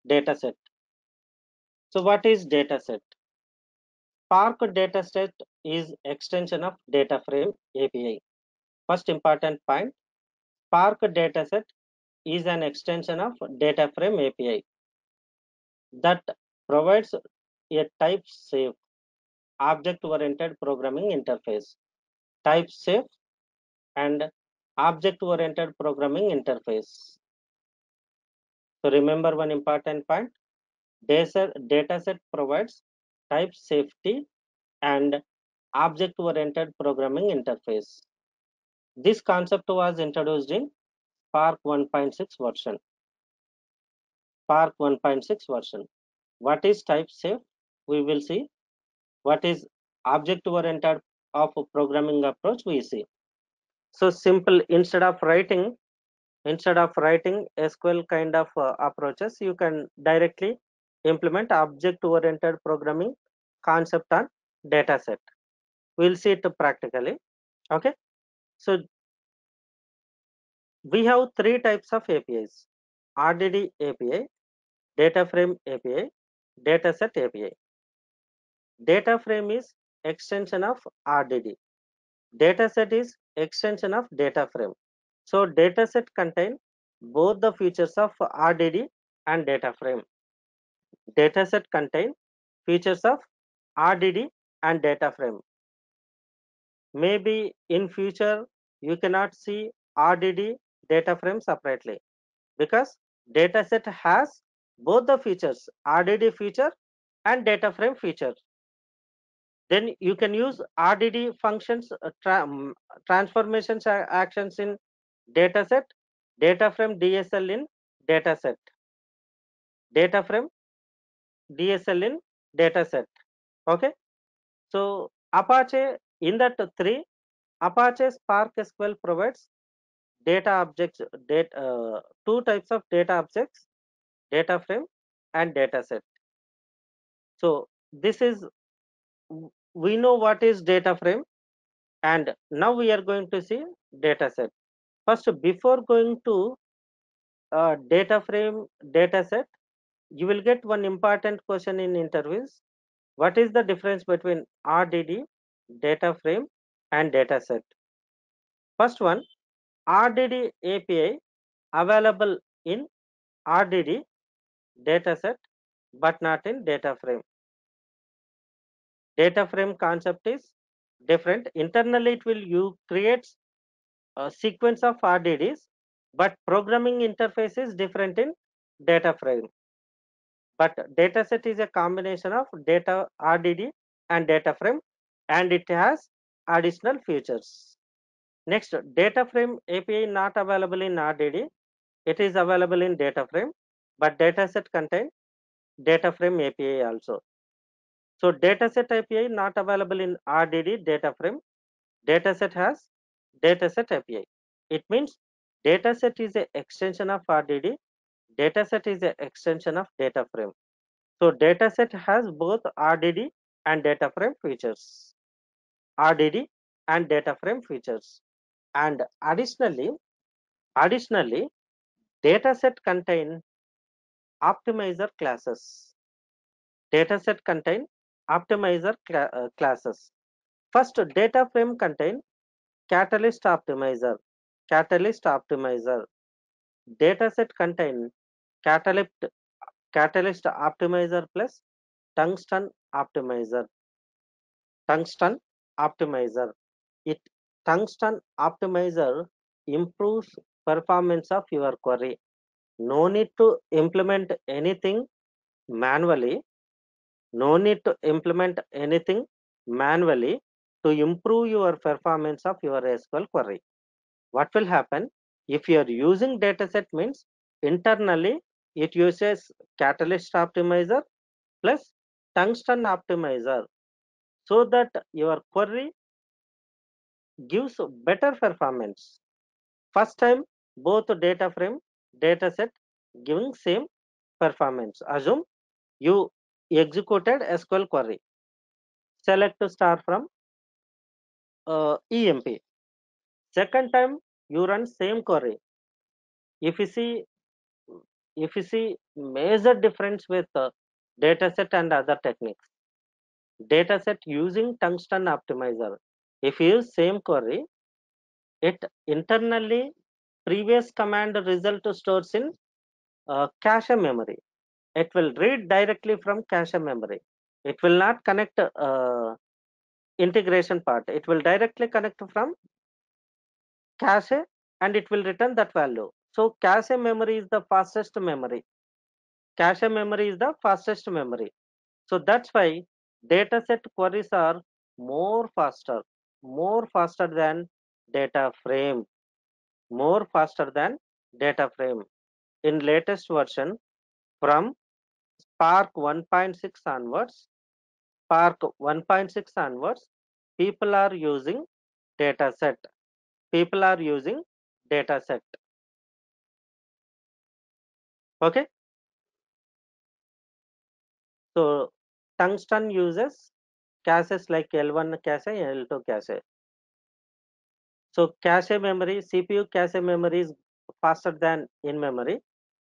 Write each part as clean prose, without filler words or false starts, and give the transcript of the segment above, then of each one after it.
dataset. So what is dataset? Spark dataset is extension of data frame API. First important point, Spark dataset is an extension of data frame API that provides a type safe object oriented programming interface. Type safe and object oriented programming interface. So remember one important point, dataset provides type safety and object oriented programming interface. This concept was introduced in Spark 1.6 version. Spark 1.6 version. What is type safe? We will see. What is object oriented of programming approach? We see. So simple, instead of writing SQL kind of approaches, you can directly implement object oriented programming concept on dataset. We'll see it practically. Okay, so we have three types of APIs: RDD API, data frame API, dataset API. Data frame is extension of RDD. Dataset is extension of data frame. So dataset contain both the features of RDD and data frame. Dataset contain features of RDD and data frame. Maybe in future you cannot see RDD data frame separately because dataset has both the features, RDD feature and data frame feature. Then you can use RDD functions, transformations actions in dataset, data frame DSL in dataset, data frame DSL in dataset. Okay, so Apache, in that three, Apache Spark SQL provides data objects, two types of data objects, data frame and dataset. So this is, we know what is data frame, and now we are going to see dataset. First, before going to data frame, dataset, you will get one important question in interviews. What is the difference between RDD, data frame and dataset? First one, RDD API available in RDD dataset but not in data frame. Data frame concept is different. Internally it will, you creates a sequence of RDDs, but programming interface is different in data frame. But dataset is a combination of data RDD and data frame, and it has additional features. Next, data frame API not available in RDD. It is available in data frame, but dataset contain data frame API also. So dataset API not available in RDD data frame. Dataset has dataset API. It means dataset is an extension of RDD. Dataset is an extension of data frame. So dataset has both RDD and data frame features. RDD and data frame features. And additionally, dataset contain optimizer classes. Dataset contain optimizer classes. First, data frame contain catalyst optimizer. Catalyst optimizer. Dataset contain catalyst optimizer plus tungsten optimizer. Tungsten optimizer. It tungsten optimizer improves performance of your query. No need to implement anything manually. No need to implement anything manually to improve your performance of your SQL query. What will happen if you are using dataset means internally it uses catalyst optimizer plus tungsten optimizer, so that your query gives better performance. First time both data frame, dataset giving same performance. Assume you executed SQL query. Select star from EMP. Second time you run same query. If you see if you see major difference with dataset and other techniques, dataset using tungsten optimizer, if you use same query, it internally previous command result stores in cache memory. It will read directly from cache memory. It will not connect integration part. It will directly connect from cache and it will return that value. So cache memory is the fastest memory. Cache memory is the fastest memory. So that's why dataset queries are more faster than data frame, more faster than data frame. In latest version from Spark 1.6 onwards, Spark 1.6 onwards, people are using dataset. People are using dataset. Okay. So tungsten uses caches like L1 cache, L2 cache. So cache memory, CPU cache memory is faster than in memory.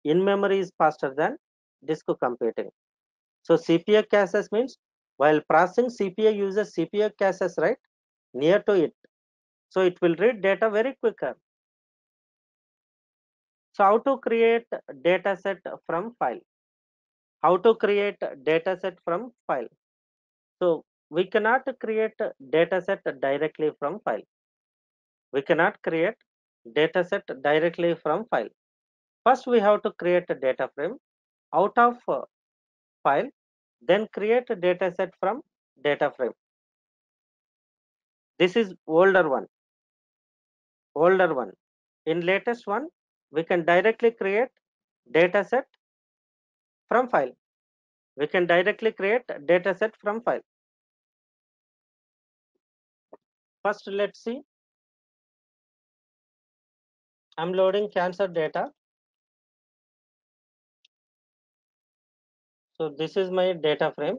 In memory is faster than disk computing. So CPU caches means while processing CPU uses CPU caches, right, near to it. So it will read data very quicker. So how to create dataset from file? How to create dataset from file? So we cannot create dataset directly from file. We cannot create dataset directly from file. First, we have to create a data frame out of file, then create a dataset from data frame. This is older one. Older one. In latest one, we can directly create dataset from file. We can directly create dataset from file. First, let's see. I'm loading cancer data. So this is my data frame.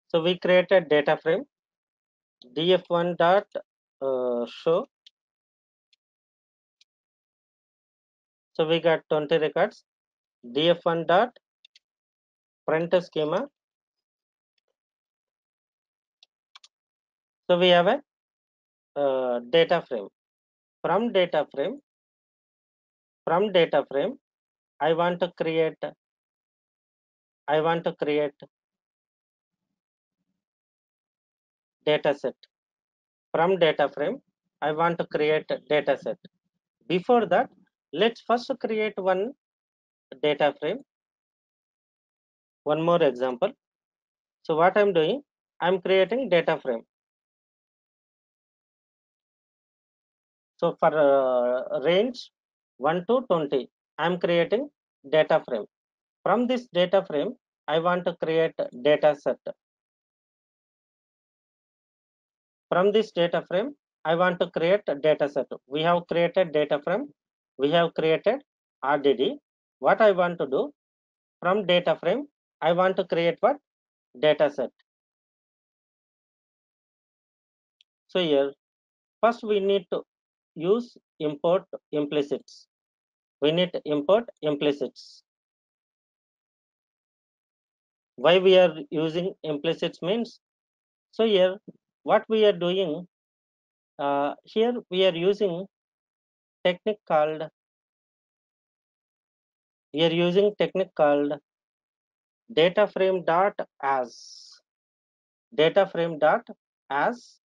So we created data frame df1 dot show. So we got 20 records. df1 dot print schema. So we have a data frame. From data frame, I want to create. I want to create data set. From data frame, I want to create data set. Before that, let's first create one data frame. One more example. So what I'm doing, I'm creating data frame. So for range 1 to 20, I'm creating data frame. From this data frame, I want to create data set. From this data frame, I want to create a data set. We have created data frame. We have created RDD. What I want to do, from data frame, I want to create what? Data set. So here, first we need to use import implicits. We need to import implicits. Why we are using implicits means, so here what we are doing, here we are using technique called, data frame dot as. Data frame dot as.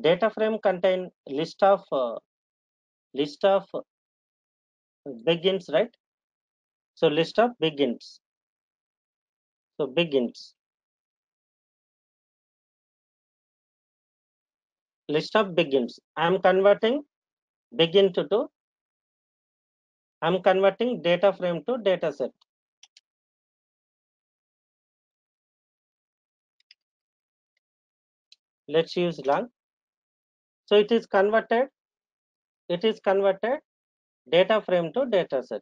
Data frame contain list of begins, right? So list of begins. So begins. List of begins. I'm converting begin to I'm converting data frame to data set. Let's use long. So it is converted data frame to data set.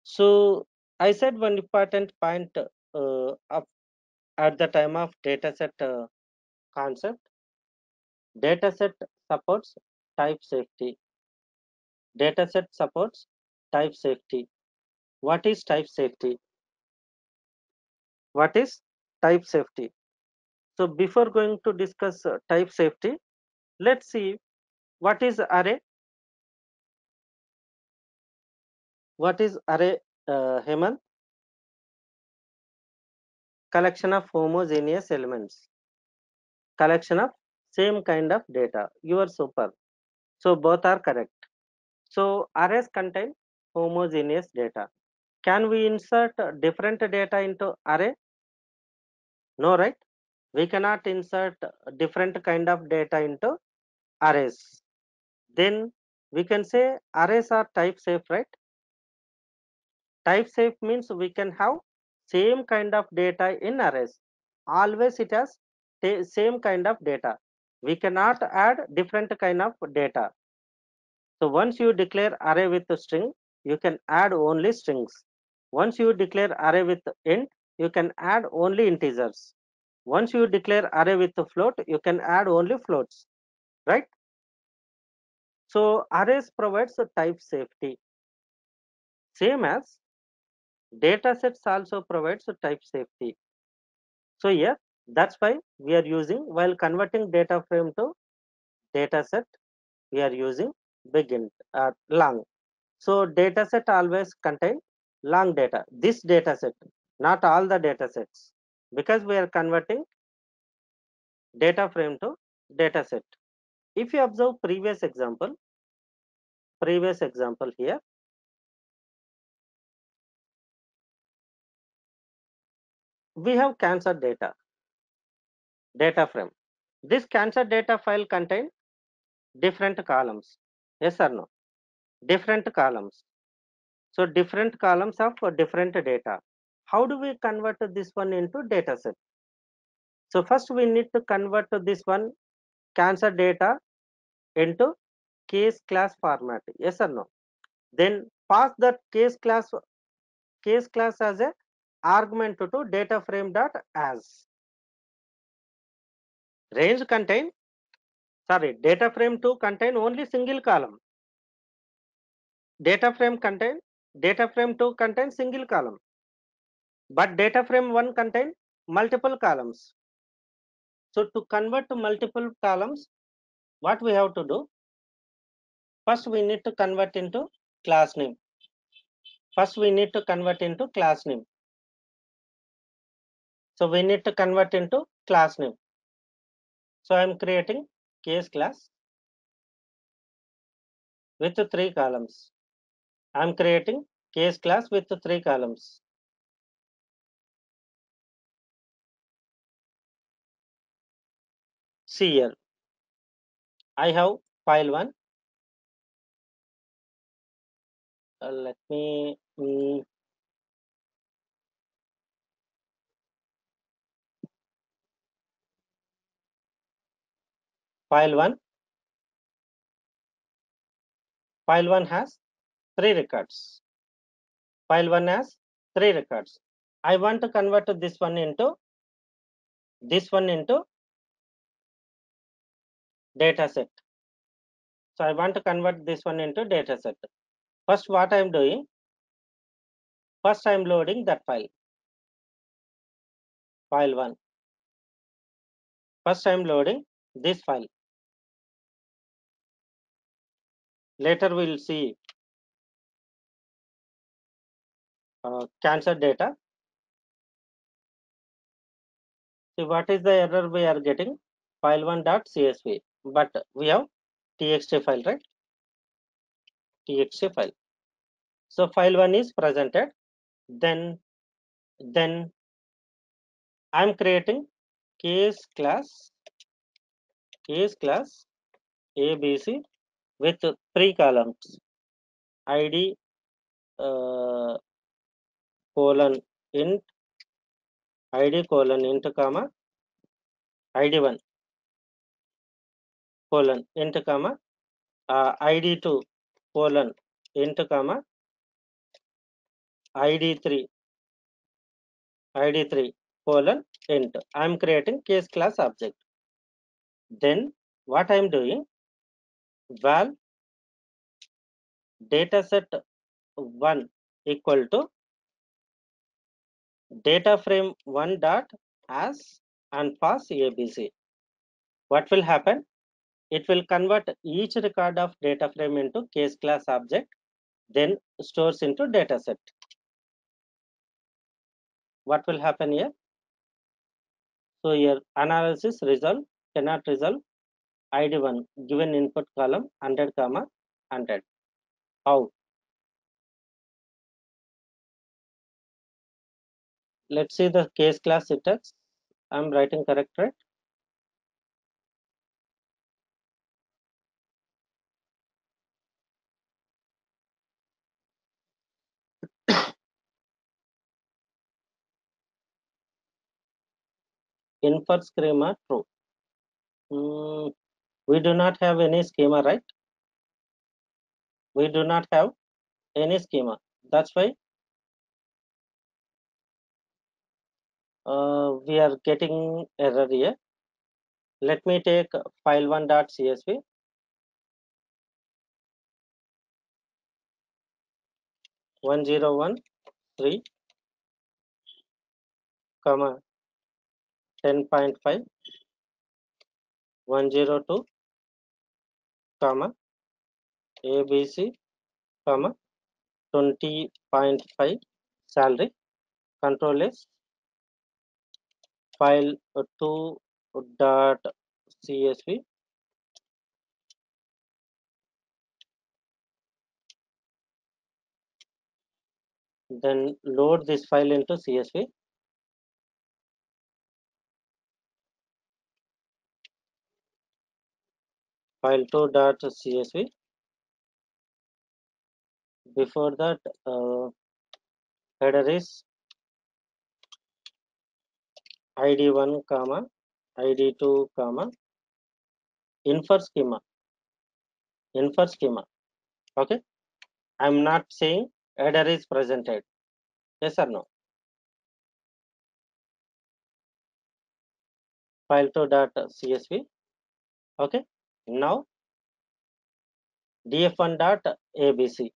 So I said one important point up at the time of data set concept. Data set supports type safety. Dataset supports type safety. What is type safety? What is type safety? So before going to discuss type safety, let's see what is array. What is array, Hemant? Collection of homogeneous elements. Collection of same kind of data. You are super. So both are correct. So arrays contain homogeneous data. Can we insert different data into array? No, right? We cannot insert different kind of data into arrays. Then we can say arrays are type safe, right? Type safe means we can have same kind of data in arrays. Always it has same kind of data. We cannot add different kind of data. So once you declare array with a string, you can add only strings. Once you declare array with int, you can add only integers. Once you declare array with a float, you can add only floats, right? So arrays provides a type safety. Same as datasets also provides a type safety. So here, that's why we are using, while converting data frame to dataset, we are using big int, long. So dataset always contain long data. This dataset, not all the datasets, because we are converting data frame to dataset. If you observe previous example here, we have cancer data frame. This cancer data file contain different columns. Yes or no? Different columns. So different columns of different data. How do we convert this one into dataset? So first we need to convert this one cancer data into case class format. Yes or no? Then pass that case class as a argument to data frame dot as. Range contain, sorry, data frame 2 contain only single column. Data frame 2 contains single column, but data frame 1 contain multiple columns. So to convert to multiple columns, what we have to do? First we need to convert into class name. First we need to convert into class name. So we need to convert into class name. So I am creating case class with 3 columns. I am creating case class with 3 columns. See here, I have file 1. Let me file 1. File 1 has 3 records. File 1 has 3 records. I want to convert this one into dataset. So I want to convert this one into dataset. First, what I am doing? First, I am loading that file 1. First, I am loading this file. Later, we will see cancer data. See what is the error we are getting? File1.csv, but we have txt file, right? Txt file. So file 1 is presented. Then I am creating case class ABC with 3 columns: id colon int, comma id1 colon int, comma id2 colon int, comma id3 colon int. I am creating case class object. Then what I am doing? val dataset 1 equal to data frame 1 dot as and pass ABC. What will happen? It will convert each record of data frame into case class object, then stores into dataset. What will happen here? So here analysis result cannot resolve ID1 given input column 100 comma 100. How? Let's see the case class syntax. I'm writing correct, right? Infer schema true. Hmm, we do not have any schema, right? We do not have any schema. That's why we are getting error here. Let me take file1.csv 1013 comma 10.5 102 comma abc comma 20.5 salary control is file2.csv. Then load this file into csv. File2.csv. Before that, header is id1 comma id2 comma infer schema. Okay, I'm not saying header is presented. Yes or no? File2.csv. Okay, now df1.abc.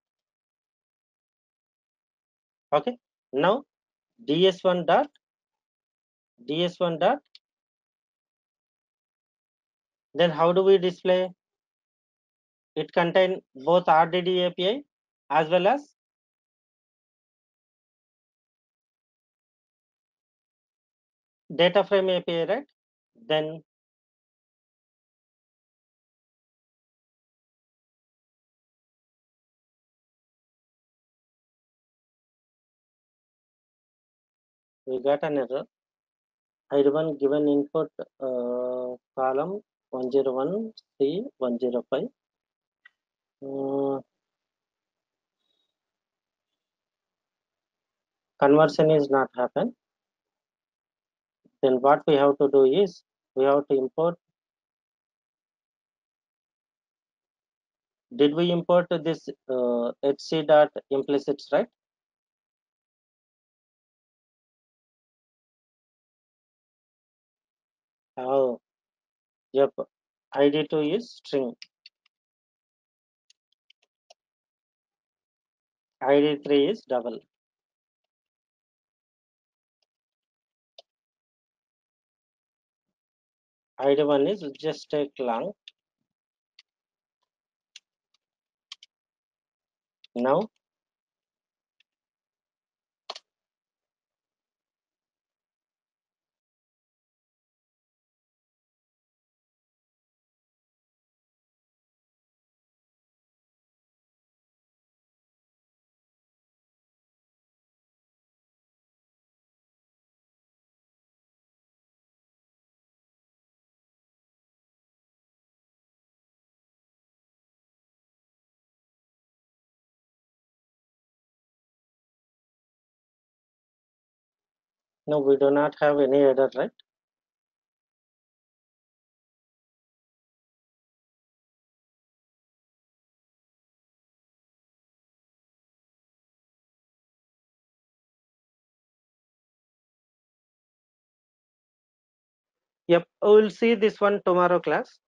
Okay, now ds1 dot, then how do we display? It contain both RDD API as well as data frame API, right? Then we got an error. ID1 given input column 101 C 105. Conversion is not happen. Then what we have to do is we have to import. Did we import this hc dot implicits, right? Oh, yep. ID2 is string. ID3 is double. ID1 is just take long. Now no, we do not have any error, right? Yep, we will see this one tomorrow class.